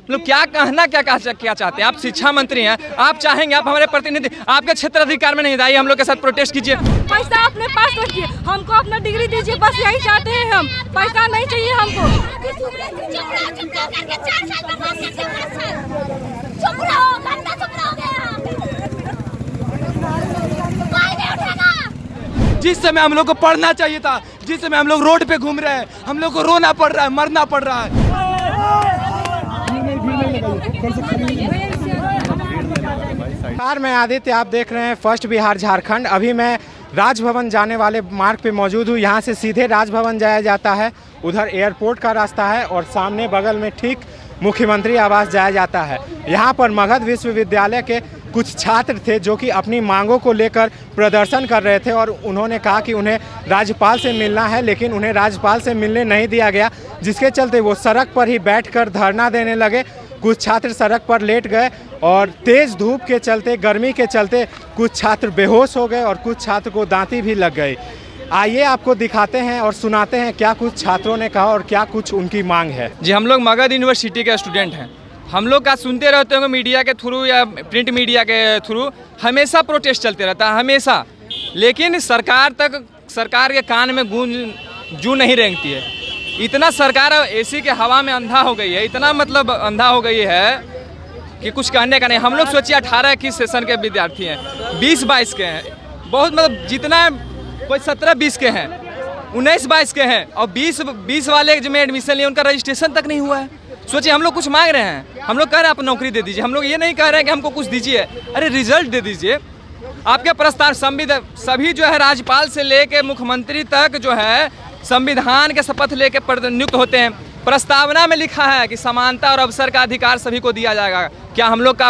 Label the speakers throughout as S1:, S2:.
S1: मतलब क्या कहना क्या चाहते हैं आप? शिक्षा मंत्री हैं, आप चाहेंगे, आप हमारे प्रतिनिधि, आपके क्षेत्र अधिकार में नहीं आइए, हम लोग के साथ प्रोटेस्ट कीजिए।
S2: पैसा अपने पास रखिए, हमको अपना डिग्री दीजिए, बस यही चाहते हैं हम। पैसा नहीं चाहिए हमको।
S3: जिस समय हम लोग को पढ़ना चाहिए था, जिस समय हम लोग रोड पे घूम रहे हैं, हम लोग को रोना पड़ रहा है, मरना पड़ रहा है।
S4: नमस्कार, मैं आदित्य, आप देख रहे हैं फर्स्ट बिहार झारखंड। अभी मैं राजभवन जाने वाले मार्ग पे मौजूद हूँ। यहाँ से सीधे राजभवन जाया जाता है, उधर एयरपोर्ट का रास्ता है और सामने बगल में ठीक मुख्यमंत्री आवास जाया जाता है। यहाँ पर मगध विश्वविद्यालय के कुछ छात्र थे जो कि अपनी मांगों को लेकर प्रदर्शन कर रहे थे और उन्होंने कहा कि उन्हें राज्यपाल से मिलना है, लेकिन उन्हें राज्यपाल से मिलने नहीं दिया गया, जिसके चलते वो सड़क पर ही बैठकर धरना देने लगे। कुछ छात्र सड़क पर लेट गए और तेज़ धूप के चलते, गर्मी के चलते कुछ छात्र बेहोश हो गए और कुछ छात्र को दांती भी लग गई। आइए आपको दिखाते हैं और सुनाते हैं क्या कुछ छात्रों ने कहा और क्या कुछ उनकी मांग है।
S1: जी, हम लोग मगध यूनिवर्सिटी के स्टूडेंट हैं। हम लोग का सुनते रहते होंगे मीडिया के थ्रू या प्रिंट मीडिया के थ्रू, हमेशा प्रोटेस्ट चलते रहता है, हमेशा। लेकिन सरकार के कान में गूंज जू नहीं रेंगती है। इतना सरकार एसी के हवा में अंधा हो गई है, इतना मतलब अंधा हो गई है कि कुछ कहने का नहीं। हम लोग सोचिए 18-21 सेशन के विद्यार्थी हैं, 20-22 के हैं, बहुत मतलब जितना कोई 17-20 के हैं, 19-22 के हैं और 20 वाले में एडमिशन लिए उनका रजिस्ट्रेशन तक नहीं हुआ है। सोचिए, हम लोग कुछ मांग रहे हैं, हम लोग कह रहे हैं आप नौकरी दे दीजिए, हम लोग ये नहीं कह रहे हैं कि हमको कुछ दीजिए, अरे रिजल्ट दे दीजिए। आपके प्रस्ताव सभी जो है राज्यपाल से लेके मुख्यमंत्री तक जो है संविधान के शपथ लेके नियुक्त होते हैं। प्रस्तावना में लिखा है कि समानता और अवसर का अधिकार सभी को दिया जाएगा। क्या हम लोग को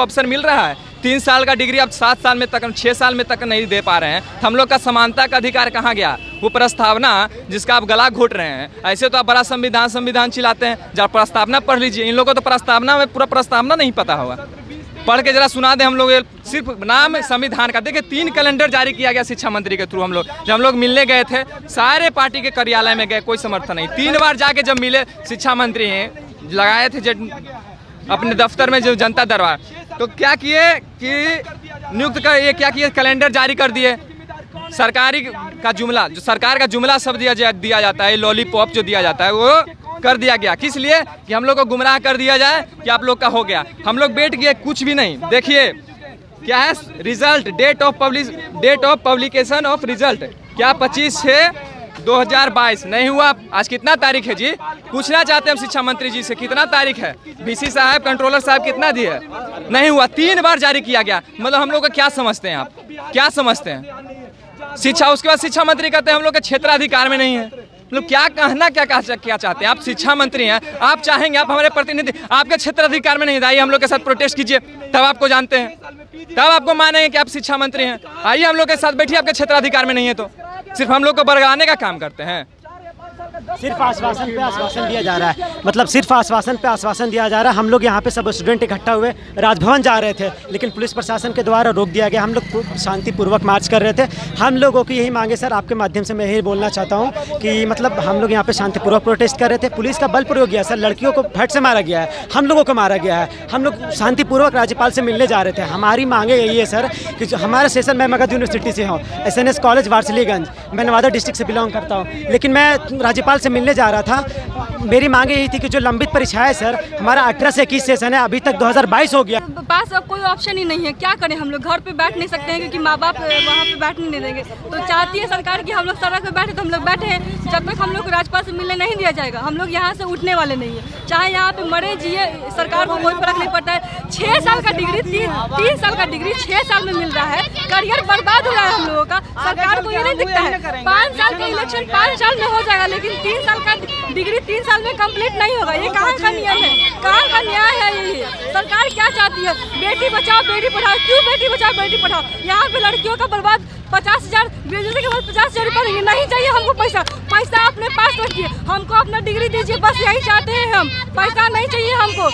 S1: अवसर मिल रहा है? 3 साल का डिग्री अब 7 साल में तक, 6 साल में तक नहीं दे पा रहे हैं। हम लोग का समानता का अधिकार कहाँ गया? वो प्रस्तावना जिसका आप गला घोट रहे हैं। ऐसे तो आप बड़ा संविधान चिल्लाते हैं, जब प्रस्तावना पढ़ लीजिए। इन लोगों को तो प्रस्तावना में पूरा प्रस्तावना नहीं पता होगा। पढ़ के जरा सुना दे हम लोग। सिर्फ नाम संविधान का देखिए, 3 कैलेंडर जारी किया गया शिक्षा मंत्री के थ्रू। जब हम लोग मिलने गए थे, सारे पार्टी के कार्यालय में गए, कोई समर्थन नहीं। 3 बार जाके जब मिले शिक्षा मंत्री हैं, लगाए थे अपने दफ्तर में जो जनता दरबार, तो क्या किए कि नियुक्त कर ये क्या किए, कैलेंडर जारी कर दिए। सरकारी का जुमला, जो सरकार का जुमला सब दिया जाता है, लॉलीपॉप जो दिया जाता है वो कर दिया गया। किस लिए? कि हम लोग को गुमराह कर दिया जाए कि आप लोग का हो गया। हम लोग बैठ गए, कुछ भी नहीं। देखिए क्या है result, date of publication of result, क्या 25/6/2022 नहीं हुआ। आज कितना तारीख है जी? पूछना चाहते हैं हम शिक्षा मंत्री जी से, कितना तारीख है? बीसी साहब, कंट्रोलर साहब कितना दिए? नहीं हुआ। 3 बार जारी किया गया। मतलब हम लोग का क्या समझते हैं आप? क्या समझते हैं शिक्षा? उसके बाद शिक्षा मंत्री कहते हैं हम लोग के क्षेत्राधिकार में नहीं है। मतलब क्या कहना क्या चाहते हैं आप? शिक्षा मंत्री हैं, आप चाहेंगे, आप हमारे प्रतिनिधि, आपके क्षेत्र अधिकार में नहीं आइए, हम लोग के साथ प्रोटेस्ट कीजिए, तब आपको जानते हैं, तब आपको मानेंगे कि आप शिक्षा मंत्री हैं। आइए हम लोग के साथ बैठिए, आपके क्षेत्र अधिकार में नहीं है तो सिर्फ हम लोग को बरगाने का काम करते हैं।
S5: सिर्फ आश्वासन पे आश्वासन दिया जा रहा है, मतलब सिर्फ आश्वासन पे आश्वासन दिया जा रहा है। हम लोग यहाँ पे सब स्टूडेंट इकट्ठा हुए राजभवन जा रहे थे, लेकिन पुलिस प्रशासन के द्वारा रोक दिया गया। हम लोग शांतिपूर्वक मार्च कर रहे थे। हम लोगों की यही मांगे, सर आपके माध्यम से मैं यही बोलना चाहता हूँ कि मतलब हम लोग यहाँ पे शांतिपूर्वक प्रोटेस्ट कर रहे थे। पुलिस का बल प्रयोग किया सर, लड़कियों को फट से मारा गया है, हम लोगों को मारा गया है। हम लोग शांतिपूर्वक राज्यपाल से मिलने जा रहे थे। हमारी मांगे यही है सर कि जो हमारा सेशन, मैं मगध यूनिवर्सिटी से हूँ, SNS कॉलेज वारसिलीगंज, मैं नवादा डिस्ट्रिक्ट से बिलोंग करता हूँ, लेकिन मैं राज्यपाल से मिलने जा रहा था। मेरी मांगे यही थी कि जो लंबित परीक्षाएं सर, हमारा 18 से 21 सेशन है, अभी तक 2022 हो गया।
S2: पास अब कोई ऑप्शन ही नहीं है, क्या करें हम लोग? घर पे बैठ नहीं सकते हैं क्योंकि माँ बाप वहाँ पे बैठने नहीं देंगे। तो चाहती है सरकार कि हम लोग सड़क पे बैठे, तो हम लोग बैठे हैं। जब तक हम लोग को राज्यपाल से मिलने नहीं दिया जाएगा, हम लोग यहाँ से उठने वाले नहीं है। चाहे यहाँ पे मरे जिए, सरकार को कोई फर्क नहीं पड़ता है। 6 साल का डिग्री, 3 साल का डिग्री 6 साल में मिल रहा है। करियर बर्बाद हो रहा है हम लोगों का। सरकार को ये नहीं दिखता है 5 साल का इलेक्शन 5 साल में हो जाएगा, लेकिन 3 साल का डिग्री 3 साल में कंप्लीट नहीं होगा। ये कहाँ का नियम है? कहाँ का न्याय है? ये सरकार क्या चाहती है? बेटी बचाओ बेटी पढ़ाओ। क्यों बेटी बचाओ बेटी पढ़ाओ? यहाँ पे लड़कियों का बर्बाद 50,000 ग्रेजुएशन के बाद 50,000 रुपये नहीं चाहिए हमको। पैसा अपने पास रखिए, हमको अपना डिग्री दीजिए, बस यही चाहते हैं हम। पैसा नहीं चाहिए हमको।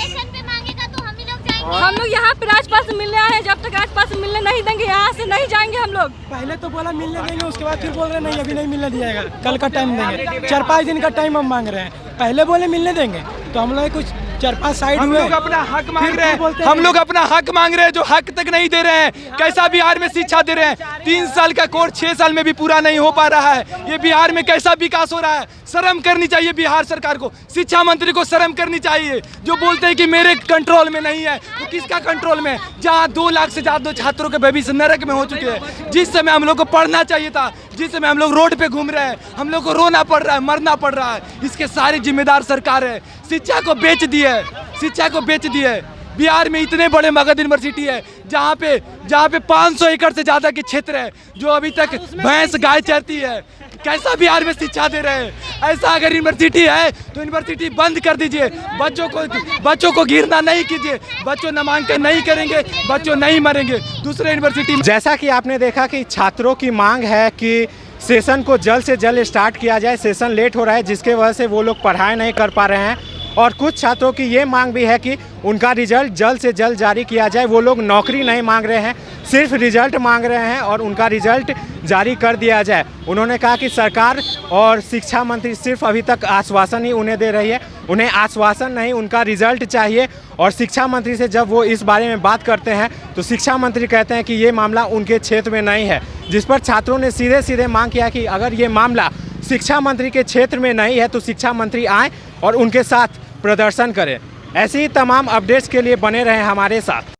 S2: हम लोग यहाँ पे राज्यपाल से मिलने आए हैं, जब तक राज्यपाल से मिलने नहीं देंगे यहाँ से नहीं जाएंगे हम लोग।
S6: पहले तो बोला मिलने देंगे, उसके बाद फिर बोल रहे नहीं अभी नहीं मिलने दिया जाएगा, कल का टाइम देंगे। 4-5 दिन का टाइम हम मांग रहे हैं। पहले बोले मिलने देंगे तो हम लोग कुछ 4-5 साइड
S3: हम
S6: हुए।
S3: लोग अपना हक मांग
S6: फिर
S3: रहे हैं,
S6: बोलते
S3: हम
S6: हैं।
S3: लोग अपना हक मांग रहे हैं, जो हक तक नहीं दे रहे हैं। कैसा बिहार में शिक्षा दे रहे हैं? 3 साल का कोर्स 6 साल में भी पूरा नहीं हो पा रहा है। ये बिहार में कैसा विकास हो रहा है? शर्म करनी चाहिए बिहार सरकार को, शिक्षा मंत्री को शर्म करनी चाहिए। जो बोलते हैं कि मेरे कंट्रोल में नहीं है, तो किसका कंट्रोल में? जहाँ 2 लाख से ज्यादा छात्रों के भविष्य नरक में हो चुके हैं। जिस समय हम लोग को पढ़ना चाहिए था, जिस समय हम लोग रोड पे घूम रहे हैं, हम लोग को रोना पड़ रहा है, मरना पड़ रहा है, इसके सारी जिम्मेदार सरकार है। शिक्षा को बेच दी है, शिक्षा को बेच दी है। बिहार में इतने बड़े मगध यूनिवर्सिटी है जहाँ पे 500 एकड़ से ज़्यादा के क्षेत्र है, जो अभी तक भैंस गाय चरती है। कैसा बिहार में शिक्षा दे रहे हैं? ऐसा अगर यूनिवर्सिटी है तो यूनिवर्सिटी बंद कर दीजिए। बच्चों को गिरना नहीं कीजिए। बच्चों नामांकन नहीं करेंगे, बच्चों नहीं मरेंगे दूसरे यूनिवर्सिटी में।
S4: जैसा कि आपने देखा कि छात्रों की मांग है कि सेशन को जल्द से जल्द स्टार्ट किया जाए। सेशन लेट हो रहा है जिसके वजह से वो लोग पढ़ाई नहीं कर पा रहे हैं, और कुछ छात्रों की ये मांग भी है कि उनका रिजल्ट जल्द से जल्द जारी किया जाए। वो लोग नौकरी नहीं मांग रहे हैं, सिर्फ रिजल्ट मांग रहे हैं और उनका रिजल्ट जारी कर दिया जाए। उन्होंने कहा कि सरकार और शिक्षा मंत्री सिर्फ अभी तक आश्वासन ही उन्हें दे रही है, उन्हें आश्वासन नहीं, उनका रिजल्ट चाहिए। और शिक्षा मंत्री से जब वो इस बारे में बात करते हैं तो शिक्षा मंत्री कहते हैं कि ये मामला उनके क्षेत्र में नहीं है, जिस पर छात्रों ने सीधे सीधे मांग किया कि अगर ये मामला शिक्षा मंत्री के क्षेत्र में नहीं है तो शिक्षा मंत्री आए और उनके साथ प्रदर्शन करें। ऐसे ही तमाम अपडेट्स के लिए बने रहें हमारे साथ।